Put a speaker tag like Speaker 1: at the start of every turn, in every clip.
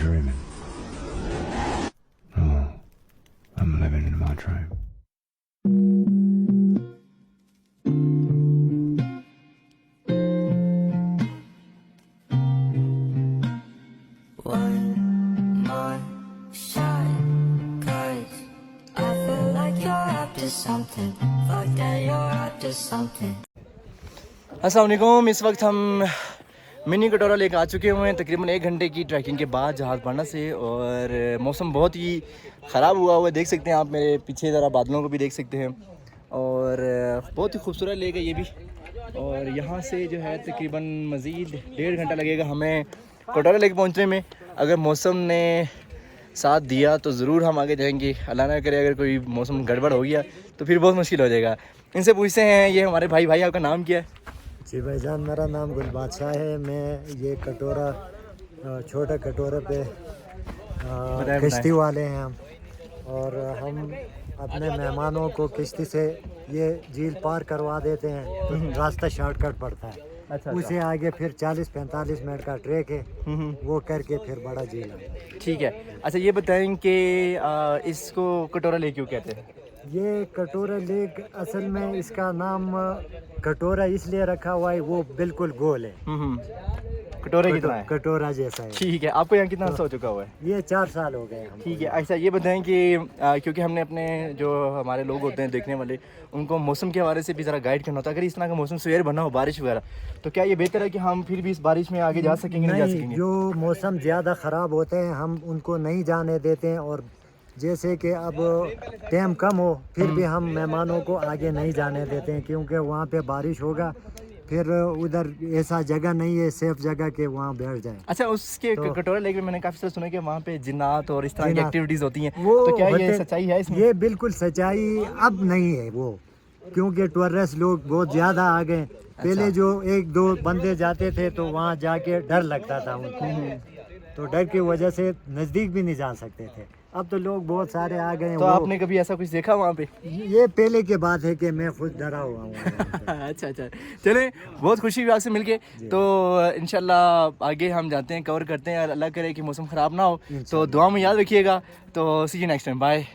Speaker 1: dreaming. No, I'm living in my dream.
Speaker 2: One more shot, 'cause I feel like you're up to something. Fuck that, you're up to something.
Speaker 3: अस्सलाम वालेकुम। इस वक्त हम mini कटोरा लेकर आ चुके हुए हैं तकरीबन 1 घंटे की ट्रैकिंग के बाद जहाज़ पड़ना से, और मौसम बहुत ही ख़राब हुआ है। देख सकते हैं आप मेरे पीछे ज़रा बादलों को भी देख सकते हैं, और बहुत ही खूबसूरत लेक है ये भी। और यहाँ से जो है तकरीबन मज़ीद 1.5 घंटा लगेगा हमें कटोरा लेक पहुँचने में। अगर मौसम ने साथ दिया तो ज़रूर हम आगे जाएंगे, अल्लाह ना करे अगर कोई मौसम गड़बड़ हो गया तो फिर बहुत मुश्किल हो जाएगा। इनसे पूछते हैं, ये हमारे भाई आपका नाम क्या है?
Speaker 4: जी भाईजान, मेरा नाम गुल बादशाह है। मैं ये कटोरा छोटा कटोरा पे किश्ती वाले हैं हम, और हम अपने मेहमानों को किश्ती से ये झील पार करवा देते हैं तो रास्ता शॉर्टकट पड़ता है।
Speaker 3: अच्छा।
Speaker 4: उसे आगे फिर 40-45 मिनट का ट्रैक है, वो करके फिर बड़ा झील है।
Speaker 3: ठीक है। अच्छा ये बताएं कि इसको कटोरा लेक क्यों कहते हैं?
Speaker 4: ये कटोरा लेक असल में इसका नाम कटोरा इसलिए रखा हुआ है, वो बिल्कुल गोल है।
Speaker 3: कटोरे कितना है?
Speaker 4: कटोरा जैसा है।
Speaker 3: ठीक है। आपको यहाँ कितना अर्सा हो चुका हुआ है?
Speaker 4: ये 4 साल हो गए हम।
Speaker 3: ठीक है। अच्छा ये बताएं कि क्योंकि हमने अपने जो हमारे लोग होते हैं देखने वाले, उनको मौसम के हवाले से भी ज़रा गाइड करना होता है। अगर इस तरह का मौसम सवेर बना हो, बारिश वगैरह, तो क्या ये बेहतर है कि हम फिर भी इस बारिश में आगे जा सकेंगे? नहीं जा सकेंगे?
Speaker 4: जो मौसम ज़्यादा ख़राब होते हैं हम उनको नहीं जाने देते हैं, और जैसे कि अब टाइम कम हो फिर भी हम मेहमानों को आगे नहीं जाने देते हैं, क्योंकि वहाँ पे बारिश होगा, फिर उधर ऐसा जगह नहीं है सेफ जगह के वहाँ बैठ जाए।
Speaker 3: अच्छा, उसके
Speaker 4: तो
Speaker 3: कटोरा लेक में मैंने काफ़ी सारा सुना कि वहाँ पे जिन्नात और इस तरह की
Speaker 4: जिन्नात,
Speaker 3: एक्टिविटीज़ होती हैं,
Speaker 4: वो
Speaker 3: तो क्या ये
Speaker 4: होते-
Speaker 3: सच्चाई है इसमें?
Speaker 4: ये बिल्कुल सच्चाई अब नहीं है वो, क्योंकि टूरिस्ट लोग बहुत ज़्यादा आ गए। पहले जो 1-2 बंदे जाते थे तो वहाँ जाके डर लगता था उनको, तो डर की वजह से नज़दीक भी नहीं जा सकते थे। अब तो लोग बहुत सारे आ गए हैं।
Speaker 3: तो आपने कभी ऐसा कुछ देखा वहाँ पे?
Speaker 4: ये पहले की बात है कि मैं खुद डरा हुआ हूँ।
Speaker 3: अच्छा। चलें, बहुत खुशी हुई आपसे मिलके। तो इंशाल्लाह आगे हम जाते हैं, कवर करते हैं। अल्लाह करे कि मौसम ख़राब ना हो, तो दुआ में याद रखिएगा। तो सी यू नेक्स्ट टाइम, बाय।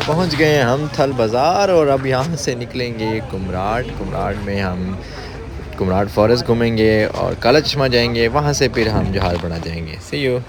Speaker 5: पहुंच गए हैं हम थल बाज़ार, और अब यहाँ से निकलेंगे कुमराड में हम कुमराड फॉरेस्ट घूमेंगे और काला चश्मा जाएंगे, वहाँ से फिर हम जहाज़ बना जाएंगे। सी यू।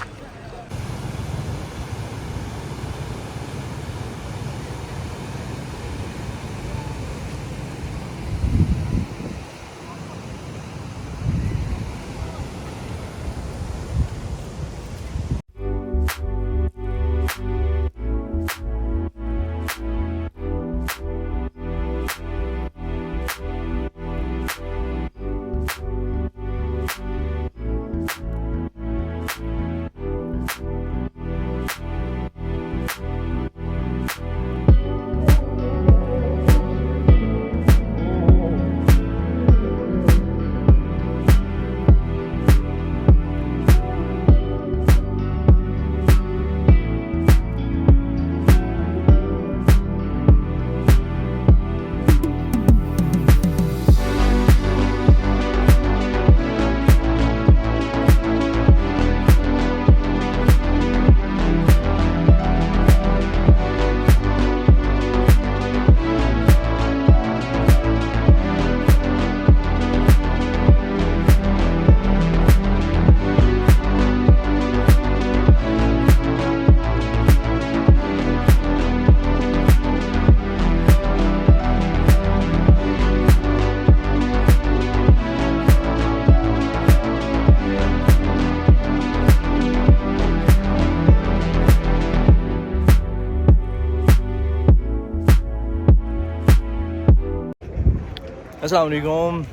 Speaker 3: अस्सलाम वालेकुम।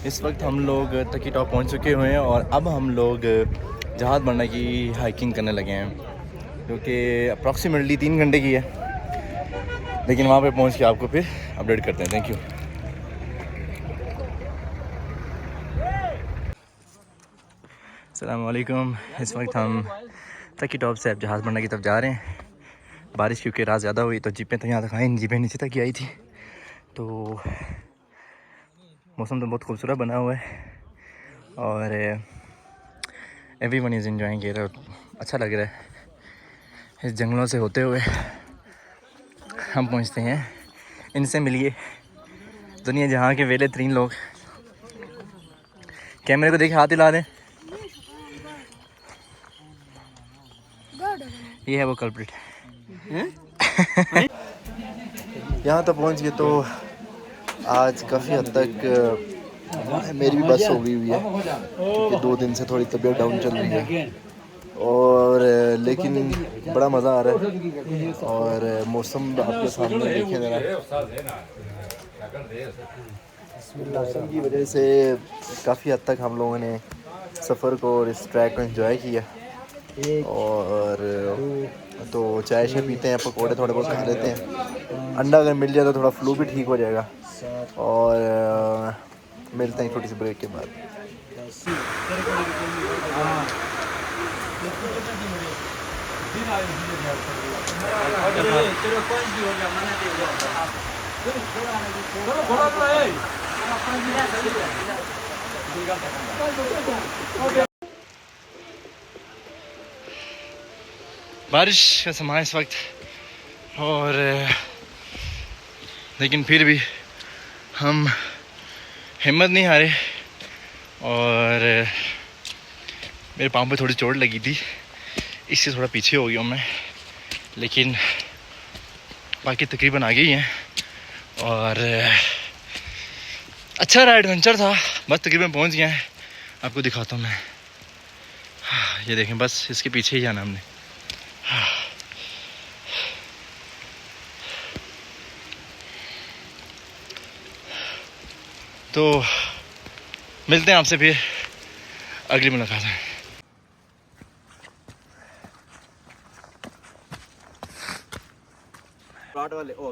Speaker 3: इस वक्त हम लोग तकी टॉप पहुंच चुके हुए हैं और अब हम लोग जहाज़ बंडा की हाइकिंग करने लगे हैं, जो कि अप्रॉक्सीमेटली 3 घंटे की है, लेकिन वहाँ पे पहुंच के आपको फिर अपडेट करते हैं। Thank you. अस्सलाम वालेकुम। इस वक्त हम तकी टॉप से अब जहाज़ बंडा की तरफ जा रहे हैं। बारिश क्योंकि रात ज़्यादा हुई तो जीपें तो यहाँ तक आई नहीं, जीपें नीचे तक ही आई थी। तो मौसम तो बहुत खूबसूरत बना हुआ है और एवरीवन इज़ एंजॉयिंग इट। अच्छा लग रहा है। इस जंगलों से होते हुए हम पहुंचते हैं। इनसे मिलिए, दुनिया जहाँ के वेले तरीन लोग। कैमरे को देखे, हाथ हिला दें। ये है वो कल्प्रिट। यहाँ तक पहुँच गए तो आज काफ़ी हद तक मेरी भी बस हो गई हुई है, क्योंकि 2 दिन से थोड़ी तबीयत डाउन चल रही है और लेकिन बड़ा मज़ा आ रहा है। और मौसम आपके सामने देखें ज़रा, मौसम की वजह से काफ़ी हद तक हम लोगों ने सफ़र को और इस ट्रैक को एंजॉय किया। और तो चाय शाय पीते हैं, पकौड़े थोड़े बहुत खा लेते हैं। अंडा अगर मिल जाए तो थोड़ा फ्लू भी ठीक हो जाएगा। और मिलते हैं छोटी सी ब्रेक के बाद। बारिश का समय इस वक्त, और लेकिन फिर भी हम हिम्मत नहीं हारे। और मेरे पाँव पे थोड़ी चोट लगी थी, इससे थोड़ा पीछे हो गया हूँ मैं, लेकिन बाकी तकरीबन आ गई हैं। और अच्छा रहा, एडवेंचर था। बस तकरीबन पहुँच गया है, आपको दिखाता हूँ मैं। ये देखें, बस इसके पीछे ही जाना हमने। तो मिलते हैं आपसे फिर अगली मुलाकात में।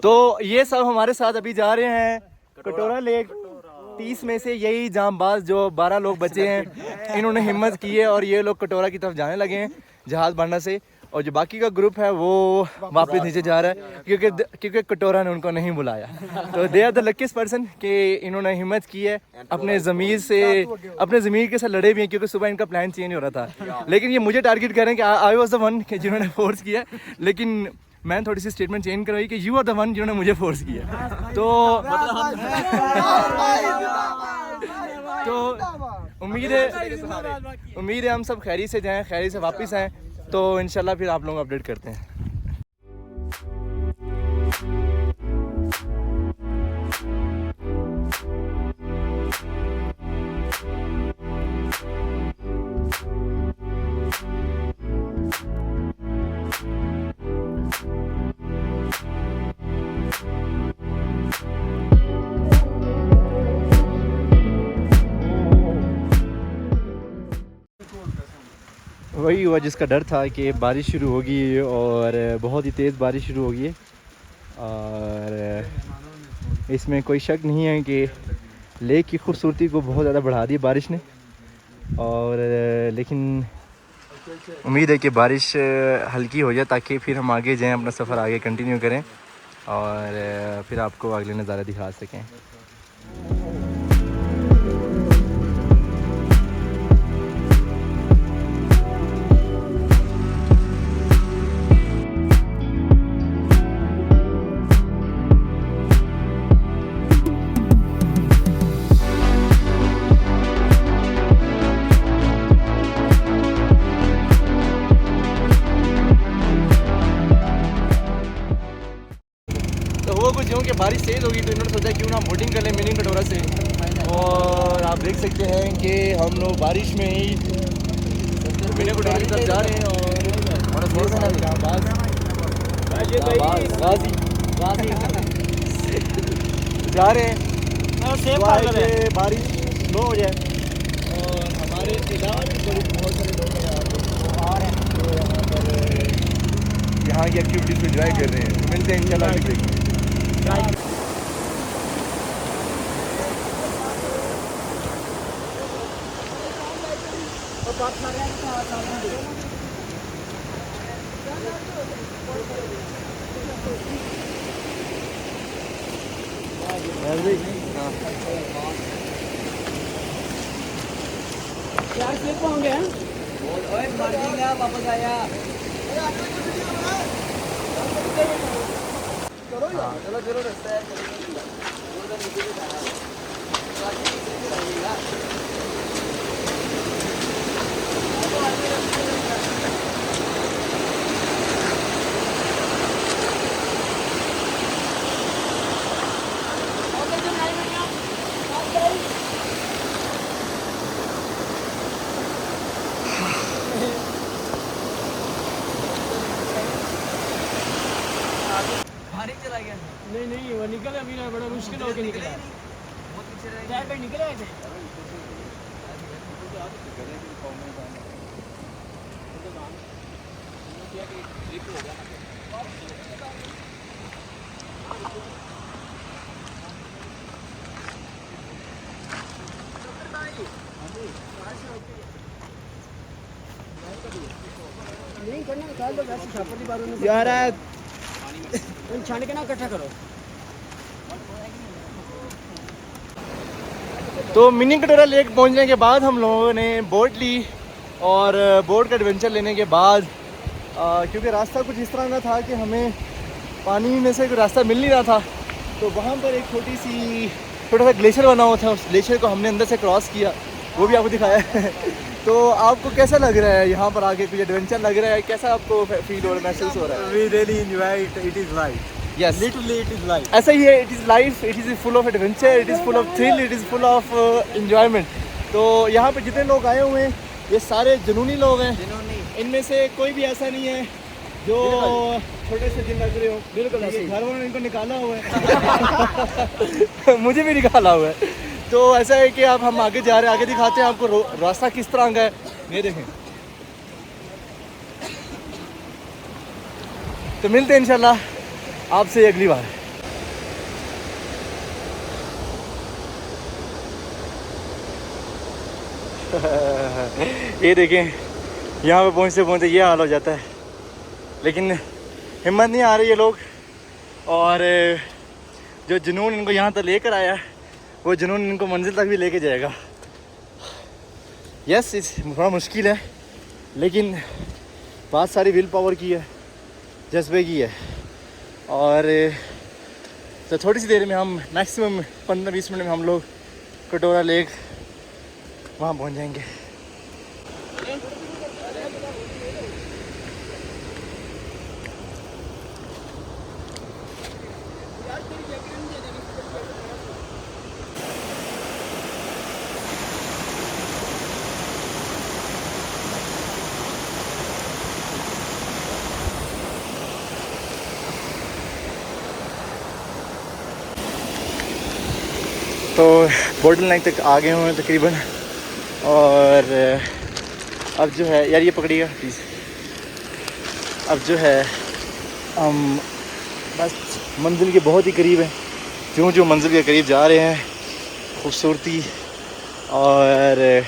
Speaker 3: तो ये सब हमारे साथ अभी जा रहे हैं कटोरा लेक। 30 में से यही जांबाज जो 12 लोग बचे हैं, इन्होंने हिम्मत की है और ये लोग कटोरा की तरफ जाने लगे हैं जहाज़ बांडा से। और जो बाकी का ग्रुप है वो वापस नीचे जा रहा है, क्योंकि कटोरा ने उनको नहीं बुलाया। तो they are the luckiest person कि इन्होंने हिम्मत की है, अपने ज़मीर के साथ लड़े भी हैं, क्योंकि सुबह इनका प्लान चेंज हो रहा था। लेकिन ये मुझे टारगेट कर रहे हैं कि आई वॉज द वन जिन्होंने फोर्स किया। लेकिन मैंने थोड़ी सी स्टेटमेंट चेंज करवाई कि यू आर द वन जिन्होंने मुझे फोर्स किया। तो उम्मीद है हम सब खैरी से जाएं, खैरी से वापस आएँ। तो इंशाल्लाह फिर आप लोग अपडेट करते हैं। वही हुआ जिसका डर था कि बारिश शुरू होगी, और बहुत ही तेज़ बारिश शुरू होगी। और इसमें कोई शक नहीं है कि लेक की खूबसूरती को बहुत ज़्यादा बढ़ा दी बारिश ने। और लेकिन उम्मीद है कि बारिश हल्की हो जाए, ताकि फिर हम आगे जाएं, अपना सफ़र आगे कंटिन्यू करें और फिर आपको अगले नज़ारे दिखा सकें। कि बारिश तेज़ होगी, तो इन्होंने सोचा क्यों ना बोटिंग कर लें मिनी कटोरा से। और आप देख सकते हैं कि हम लोग बारिश में ही मिनी कटोरा की तरफ जा रहे हैं। और जा रहे हैं दुआ है कि बारिश स्लो हो जाए और हमारे अलावा भी बहुत सारे लोग हैं यहाँ पर जो यहाँ पर यहाँ की एक्टिविटीज़ को एंजॉय कर रहे हैं। तो मिलते हैं इंशाल्लाह अगली ब्रेक में।
Speaker 6: नहीं वो निकले अभी ना, बड़ा मुश्किल हो के निकला टायर पे निकले थे। नहीं करना निकाल दो वैसे छापती बारों में यार छान के ना इकट्ठा करो।
Speaker 3: तो मिनी कटोरा लेक पहुंचने के बाद हम लोगों ने बोट ली और बोट का एडवेंचर लेने के बाद क्योंकि रास्ता कुछ इस तरह का था कि हमें पानी में से कोई रास्ता मिल नहीं रहा था, तो वहाँ पर एक छोटा सा ग्लेशियर बना हुआ था। उस ग्लेशियर को हमने अंदर से क्रॉस किया, वो भी आपको दिखाया है। तो आपको कैसा लग रहा है यहाँ पर आके? कुछ एडवेंचर लग रहा है? कैसा आपको फील हो रहा है, महसूस हो रहा है?
Speaker 4: We really enjoy it. It is life.
Speaker 3: Yes.
Speaker 4: Literally, it is life.
Speaker 3: ऐसा ही है, it is life, it is full of adventure, it is full of thrill, it is full of enjoyment. तो यहाँ पे जितने लोग आए हुए हैं ये सारे जुनूनी लोग हैं। इनमें से कोई भी ऐसा नहीं है जो छोटे से दिन लग रहे हो। बिल्कुल ऐसे घर वालों ने इनको निकाला हुआ है। मुझे भी निकाला हुआ है। तो ऐसा है कि अब हम आगे जा रहे हैं, आगे दिखाते हैं आपको रास्ता किस तरह का है। ये देखें। तो मिलते हैं इंशाल्लाह आपसे अगली बार। ये देखें, यहाँ पे पहुँचते पहुँचते ये हाल हो जाता है, लेकिन हिम्मत नहीं आ रही है लोग। और जो जुनून इनको यहाँ तक लेकर आया है वो जुनून इनको मंजिल तक भी लेके जाएगा। यस, थोड़ा मुश्किल है, लेकिन बात सारी विल पावर की है, जज्बे की है। और तो थोड़ी सी देर में हम मैक्सिमम 15-20 मिनट में हम लोग कटोरा लेक वहाँ पहुँच जाएंगे। तो बोर्डर लाइन तक आ गए हुए हैं तकरीबन। और अब जो है यार, ये पकड़िएगा प्लीज़। अब जो है हम बस मंजिल के बहुत ही करीब हैं। जो मंजिल के करीब जा रहे हैं, खूबसूरती और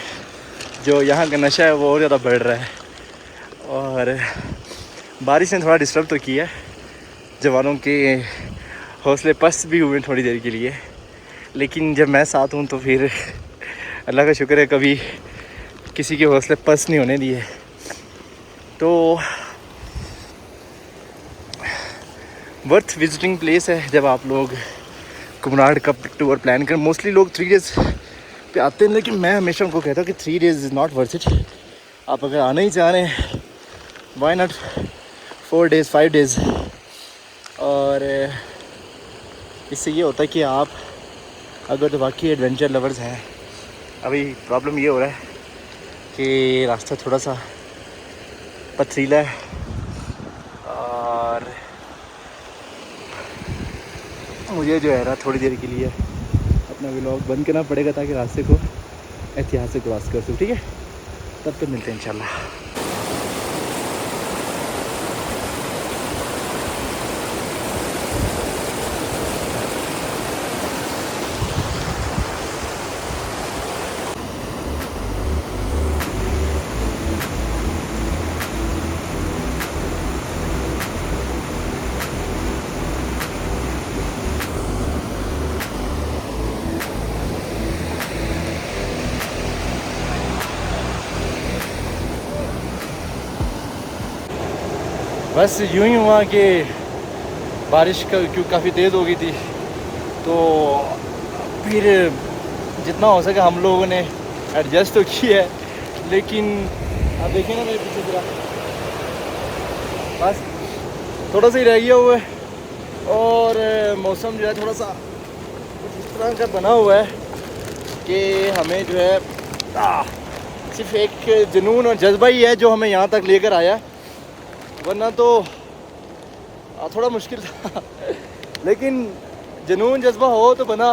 Speaker 3: जो यहाँ का नशा है वो और ज़्यादा बढ़ रहा है। और बारिश ने थोड़ा डिस्टर्ब तो किया, जवानों के हौसले पस्त भी हुए थोड़ी देर के लिए, लेकिन जब मैं साथ हूँ तो फिर अल्लाह का शुक्र है कभी किसी के हौसले पस्त नहीं होने दिए। तो वर्थ विजिटिंग प्लेस है जब आप लोग कुमराड का टूर प्लान करें। मोस्टली लोग 3 डेज़ पे आते हैं, लेकिन मैं हमेशा उनको कहता हूँ कि 3 days is not worth it. आप अगर आना ही चाह रहे हैं, वाई नॉट 4 डेज़ 5 डेज़। और इससे ये होता है कि आप अगर तो वाकई एडवेंचर लवर्स हैं। अभी प्रॉब्लम ये हो रहा है कि रास्ता थोड़ा सा पथरीला है और मुझे जो है ना थोड़ी देर के लिए अपने अपना व्लॉग बंद करना पड़ेगा ताकि रास्ते को एहतियात से क्रॉस कर सकूँ, ठीक है। तब तक मिलते हैं इंशाल्लाह। बस यूं ही हुआ कि बारिश काफ़ी तेज़ हो गई थी, तो फिर जितना हो सके हम लोगों ने एडजस्ट तो किया है, लेकिन आप देखिए ना मेरे पीछे पूरा बस थोड़ा सा ही रह गया हुआ है। और मौसम जो है थोड़ा सा कुछ इस तरह का बना हुआ है कि हमें जो है सिर्फ एक जुनून और जज्बा ही है जो हमें यहाँ तक लेकर आया, वरना तो थोड़ा मुश्किल था। लेकिन जुनून जज्बा हो तो बना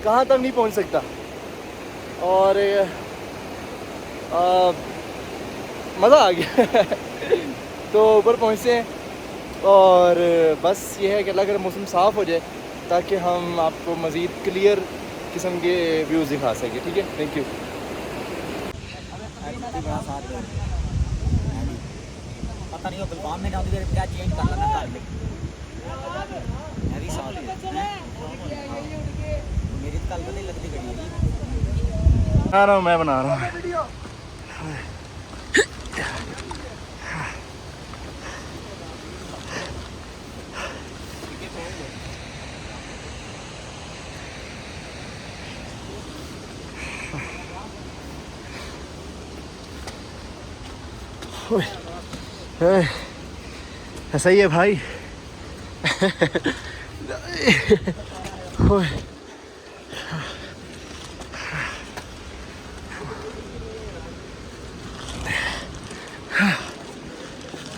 Speaker 3: कहाँ तक नहीं पहुँच सकता। और मज़ा आ गया तो ऊपर पहुँचे हैं, और बस ये है कि अल्लाह करे मौसम साफ़ हो जाए ताकि हम आपको मज़ीद क्लियर किस्म के व्यूज़ दिखा सकें, ठीक है। Thank you.
Speaker 7: पता नहीं वो गुलफाम में जाऊँगी क्या चेंज कर लेना कर ले मेरी साथ मेरी तो कल नहीं लगती गई
Speaker 3: बना रहा हूँ, मैं बना रहा हूँ। ऐसा ही है भाई।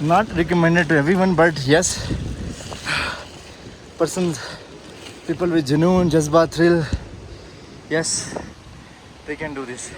Speaker 3: Not recommended to everyone, but yes, people with junoon, jazba, thrill, yes, they can do this.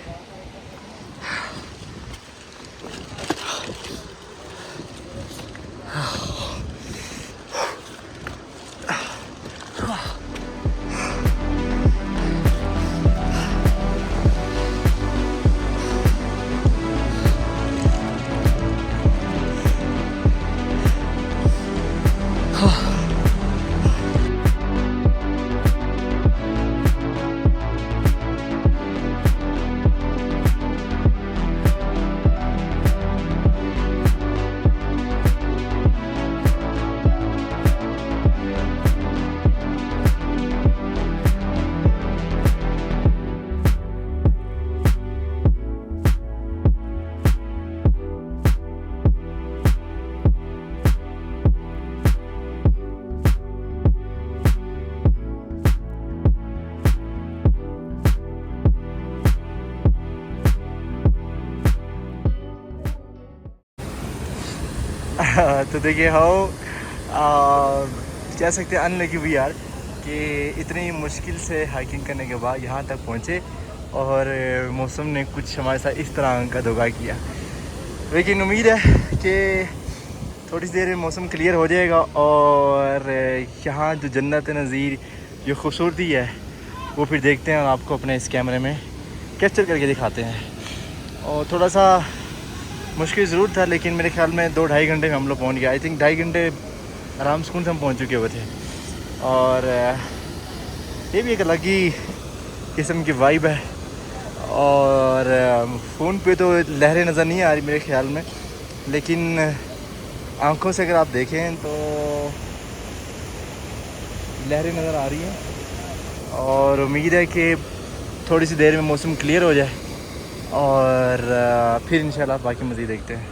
Speaker 3: तो देखिए हाउ कह सकते हैं अनलकी वी आर कि इतनी मुश्किल से हाइकिंग करने के बाद यहाँ तक पहुँचे और मौसम ने कुछ हमारे साथ इस तरह का धोखा किया। लेकिन उम्मीद है कि थोड़ी सी देर में मौसम क्लियर हो जाएगा और यहाँ जो जन्नत नज़ीर जो खूबसूरती है वो फिर देखते हैं और आपको अपने इस कैमरे में कैप्चर करके दिखाते हैं। और थोड़ा सा मुश्किल ज़रूर था, लेकिन मेरे ख्याल में 2-2.5 घंटे में हम लोग पहुँच गए। आई थिंक 2.5 घंटे आराम सुकून से हम पहुँच चुके हुए थे। और ये भी एक अलग ही किस्म की वाइब है। और फ़ोन पे तो लहरें नज़र नहीं आ रही मेरे ख्याल में, लेकिन आँखों से अगर आप देखें तो लहरें नज़र आ रही हैं। और उम्मीद है कि थोड़ी सी देर में मौसम क्लियर हो जाए और फिर इंशाल्लाह बाकी मज़ीद देखते हैं।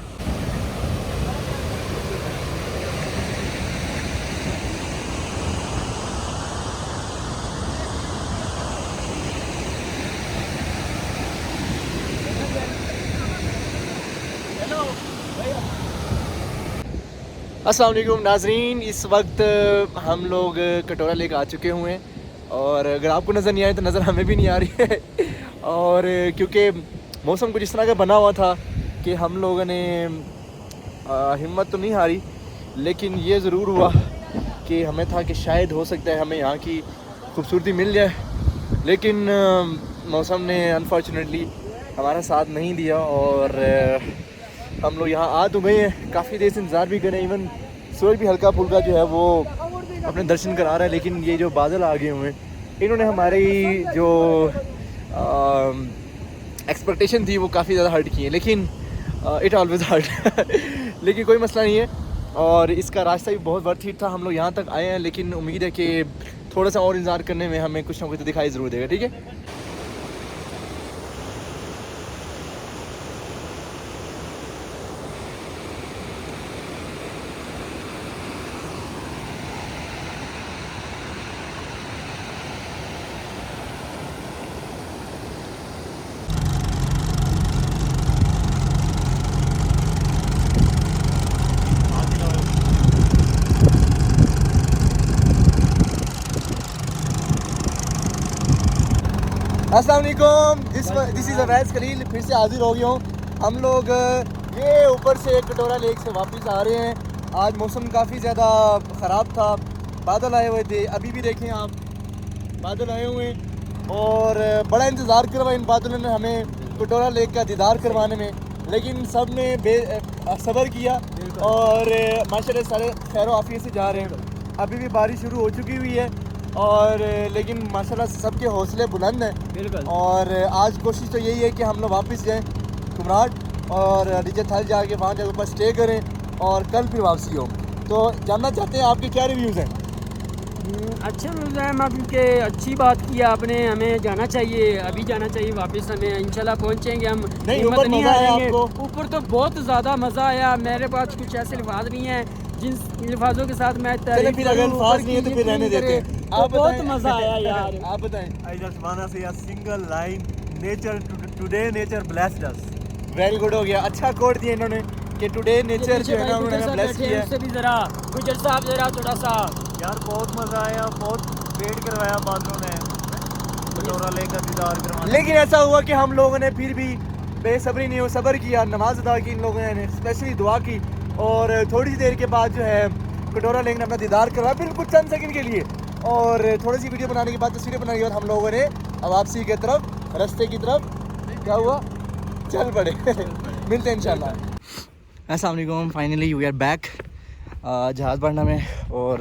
Speaker 3: अस्सलाम वालेकुम नाजरीन, इस वक्त हम लोग कटोरा लेक आ चुके हुए हैं और अगर आपको नज़र नहीं आए तो नज़र हमें भी नहीं आ रही है। और क्योंकि मौसम कुछ इस तरह का बना हुआ था कि हम लोगों ने हिम्मत तो नहीं हारी, लेकिन ये ज़रूर हुआ कि हमें था कि शायद हो सकता है हमें यहाँ की खूबसूरती मिल जाए, लेकिन मौसम ने अनफॉर्चुनेटली हमारा साथ नहीं दिया और हम लोग यहाँ आ तो गए हैं, काफ़ी देर से इंतज़ार भी करें, इवन सूरज भी हल्का फुल्का जो है वो अपने दर्शन करा रहा है, लेकिन ये जो बादल आ गए हुए हैं इन्होंने हमारी जो एक्सपेक्टेशन थी वो काफ़ी ज़्यादा हर्ट की है, लेकिन इट ऑलवेज़ हर्ट लेकिन कोई मसला नहीं है। और इसका रास्ता भी बहुत वर्थ इट था, हम लोग यहाँ तक आए हैं, लेकिन उम्मीद है कि थोड़ा सा और इंतज़ार करने में हमें कुछ ना कुछ तो दिखाई ज़रूर देगा। ठीक है, अस्सलाम वालेकुम, दिस इज़ अवैस खलील, फिर से हाजिर हो गया हूँ। हम लोग ये ऊपर से कटोरा लेक से वापस आ रहे हैं। आज मौसम काफ़ी ज़्यादा ख़राब था, बादल आए हुए थे, अभी भी देखें आप बादल आए हुए हैं और बड़ा इंतज़ार करवा इन बादलों ने हमें कटोरा लेक का दीदार करवाने में, लेकिन सब ने सब्र किया और माशाल्लाह सारे खैर आफियत से जा रहे हैं। अभी भी बारिश शुरू हो चुकी हुई है और लेकिन माशाल्लाह सबके हौसले बुलंद हैं।
Speaker 6: बिल्कुल।
Speaker 3: और आज कोशिश तो यही है कि हम लोग वापस जाएं कुमराट और नीचे थल जाके वहाँ जाकर ऊपर स्टे करें और कल फिर वापसी हो। तो जानना चाहते हैं आपके क्या रिव्यूज़ हैं?
Speaker 6: अच्छे मुलायम आपके अच्छी बात की आपने, हमें जाना चाहिए, अभी जाना चाहिए वापस, हमें इंशाल्लाह पहुंचेंगे हम।
Speaker 3: नहीं,
Speaker 6: हिम्मत
Speaker 3: ऊपर
Speaker 6: नहीं
Speaker 3: मज़ा आया
Speaker 6: हारेंगे।
Speaker 3: आपको?
Speaker 6: ऊपर तो बहुत ज़्यादा मज़ा आया, मेरे पास कुछ ऐसे लिफाज नहीं है जिन लिफाजों के साथ मैं
Speaker 3: चलें फिर, अगर अल्फाज नहीं है तो फिर रहने देते हैं।
Speaker 6: आप बहुत मज़ा आया यार।
Speaker 3: आप बताएं।
Speaker 4: I just wanna say a single line. Nature today nature blessed us.
Speaker 3: Very good, हो गया, अच्छा कोड दिया इन्होंने कि टुडे नेचर जो है ना उन्होंने हमें ब्लेस किया है।
Speaker 6: उससे भी ज़रा गुजर साहब ज़रा थोड़ा सा।
Speaker 4: यार बहुत मजा आया, बहुत वेट करवाया बादलों ने कटोरा लेक का दीदार करवाने।
Speaker 3: लेकिन ऐसा हुआ कि हम लोगों ने फिर भी बेसब्री नहीं हो, सब्र किया, नमाज अदा की इन लोगों ने, स्पेशली दुआ की और थोड़ी सी देर के बाद जो है कटोरा लेक ने अपना दीदार करवाया, बिल्कुल चंद सेकंड के लिए। और थोड़ी सी वीडियो बनाने के बाद, तस्वीरें बनाने के बाद हम लोगों ने अब वापसी की तरफ, रास्ते की तरफ क्या हुआ, चल पड़े मिलते हैं इंशाल्लाह। अस्सलाम वालेकुम, फाइनली वी आर बैक जहाज़ बढ़ना में और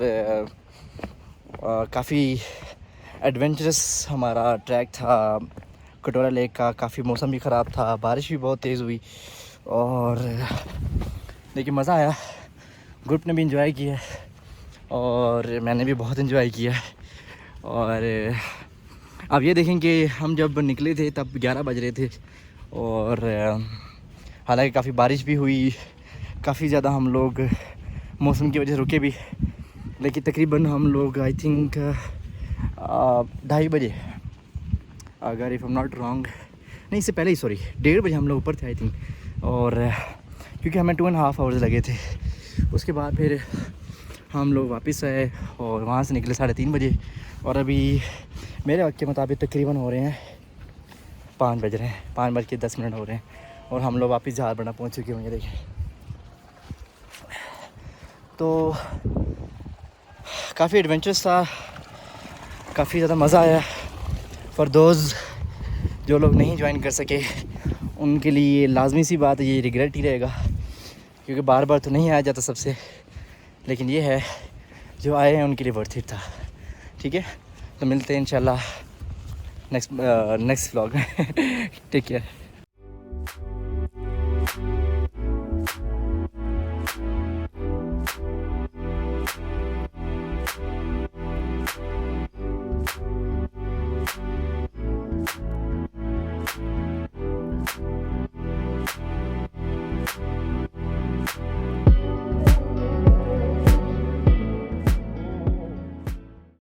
Speaker 3: काफ़ी एडवेंचरस हमारा ट्रैक था कटोरा लेक का। काफ़ी मौसम भी ख़राब था, बारिश भी बहुत तेज़ हुई और लेकिन मज़ा आया, ग्रुप ने भी इंजॉय किया और मैंने भी बहुत इंजॉय किया। और अब ये देखें कि हम जब निकले थे तब 11 बज रहे थे और हालांकि काफ़ी बारिश भी हुई, काफ़ी ज़्यादा हम लोग मौसम की वजह से रुके भी, लेकिन तकरीबन हम लोग आई थिंक 2:30 बजे, अगर if I am not wrong, नहीं इससे पहले ही, सॉरी 1:30 बजे हम लोग ऊपर थे आई थिंक। और क्योंकि हमें 2.5 आवर्स लगे थे, उसके बाद फिर हम लोग वापस आए और वहाँ से निकले 3:30 बजे और अभी मेरे वक्त के मुताबिक तकरीबन हो रहे हैं 5 बज रहे हैं, 5:10 हो रहे हैं और हम लोग वापस जहाज़ बढ़ना पहुँच चुके होंगे। देखिए तो काफ़ी एडवेंचरस था, काफ़ी ज़्यादा मज़ा आया। फॉर दोज़ जो लोग नहीं ज्वाइन कर सके उनके लिए लाजमी सी बात है, ये रिग्रेट ही रहेगा क्योंकि बार बार तो नहीं आया जाता सबसे, लेकिन ये है जो आए हैं उनके लिए वर्थ इट था। ठीक है, तो मिलते हैं इंशाल्लाह नेक्स्ट व्लॉग में। Take care.